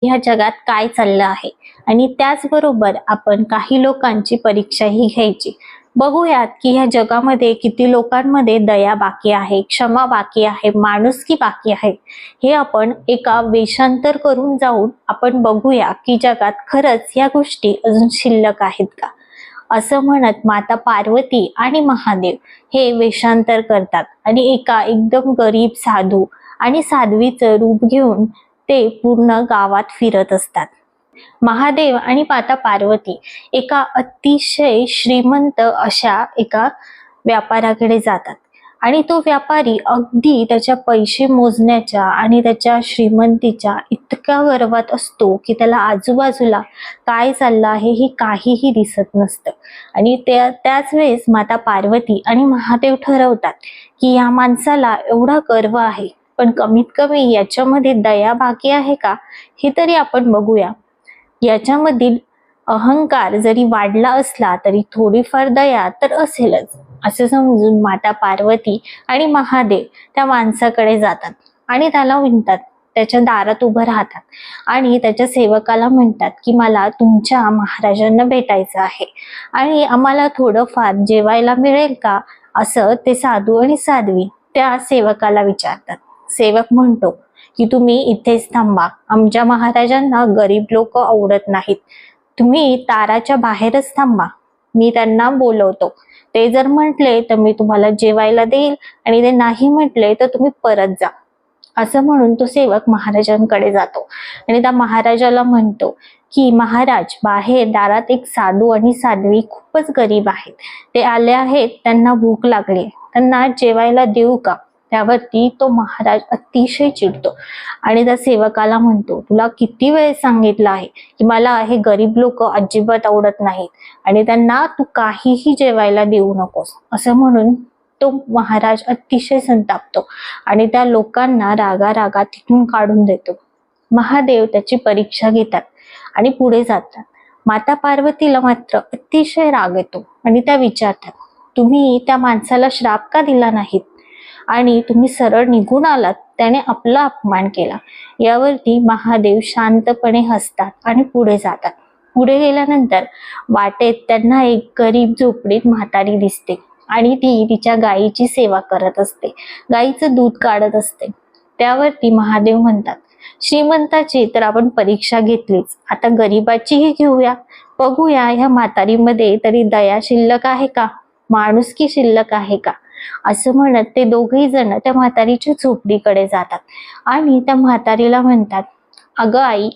ह्या जगात काय चाललं आहे आणि त्याचबरोबर आपण काही लोकांची परीक्षाही घ्यायची. बघूयात की ह्या जगामध्ये किती लोकांमध्ये दया बाकी आहे, क्षमा बाकी आहे, माणुसकी बाकी आहे. हे आपण एका वेषांतर करून जाऊन आपण बघूया की जगात खरंच या गोष्टी अजून शिल्लक आहेत का. असं म्हणत माता पार्वती आणि महादेव हे वेषांतर करतात आणि एका एकदम गरीब साधू आणि साध्वीचं रूप घेऊन ते पूर्ण गावात फिरत असतात. महादेव आणि माता पार्वती एका अतिशय श्रीमंत अशा एका व्यापाऱ्याकडे जातात आणि तो व्यापारी अगदी त्याच्या पैसे मोजण्याच्या आणि त्याच्या श्रीमंतीच्या इतका गर्वात असतो की त्याला आजूबाजूला काय चाललं आहे हे काहीही दिसत नसतं. आणि त्याच वेळेस माता पार्वती आणि महादेव ठरवतात की या माणसाला एवढा गर्व आहे, पण कमीत कमी याच्यामध्ये दया बाकी आहे का हे तरी आपण बघूया. याच्यामधील अहंकार जरी वाढला असला तरी थोडीफार दया तर असेलच, असं समजून माता पार्वती आणि महादेव त्या माणसाकडे जातात आणि त्याला विनतात. त्याच्या दारात उभं राहतात आणि त्याच्या सेवकाला म्हणतात की मला तुमच्या महाराजांना भेटायचं आहे आणि आम्हाला थोडंफार जेवायला मिळेल का, असं ते साधू आणि साध्वी त्या सेवकाला विचारतात. सेवक म्हणतो की तुम्ही इथेच थांबा, आमच्या महाराजांना गरीब लोक आवडत नाहीत, तुम्ही दाराच्या बाहेरच थांबा, मी त्यांना बोलवतो. ते जर म्हटले तर मी तुम्हाला जेवायला देईल आणि ते नाही म्हटले तर तुम्ही परत जा. असं म्हणून तो सेवक महाराजांकडे जातो आणि त्या महाराजाला म्हणतो की महाराज, बाहेर दारात एक साधू आणि साध्वी खूपच गरीब आहेत, ते आले आहेत, त्यांना भूक लागली, त्यांना जेवायला देऊ का. त्यावरती तो महाराज अतिशय चिडतो आणि त्या सेवकाला म्हणतो, तुला किती वेळ सांगितलं आहे की मला हे गरीब लोक अजिबात आवडत नाहीत आणि त्यांना तू काहीही जेवायला देऊ नकोस. असं म्हणून तो महाराज अतिशय संतापतो आणि त्या लोकांना रागा तिथून काढून देतो. महादेव त्याची परीक्षा घेतात आणि पुढे जातात. माता पार्वतीला मात्र अतिशय राग येतो आणि त्या विचारतात, तुम्ही त्या माणसाला श्राप का दिला नाहीत आणि तुम्ही सरळ निघून आलात, त्याने आपला अपमान केला. यावरती महादेव शांतपणे हसतात आणि पुढे जातात. पुढे गेल्यानंतर वाटेत त्यांना एक गरीब झोपडीत म्हातारी दिसते आणि ती तिच्या गायीची सेवा करत असते, गायीचं दूध काढत असते. त्यावरती महादेव म्हणतात, श्रीमंताची तर आपण परीक्षा घेतलीच, आता गरीबाचीही घेऊया, बघूया ह्या म्हातारीमध्ये तरी दया शिल्लक आहे का, माणुसकी शिल्लक आहे का. असं म्हणत ते दोघही जण त्या म्हातारीच्या झोपडीकडे जातात आणि त्या म्हातारीला म्हणतात, अगं आई,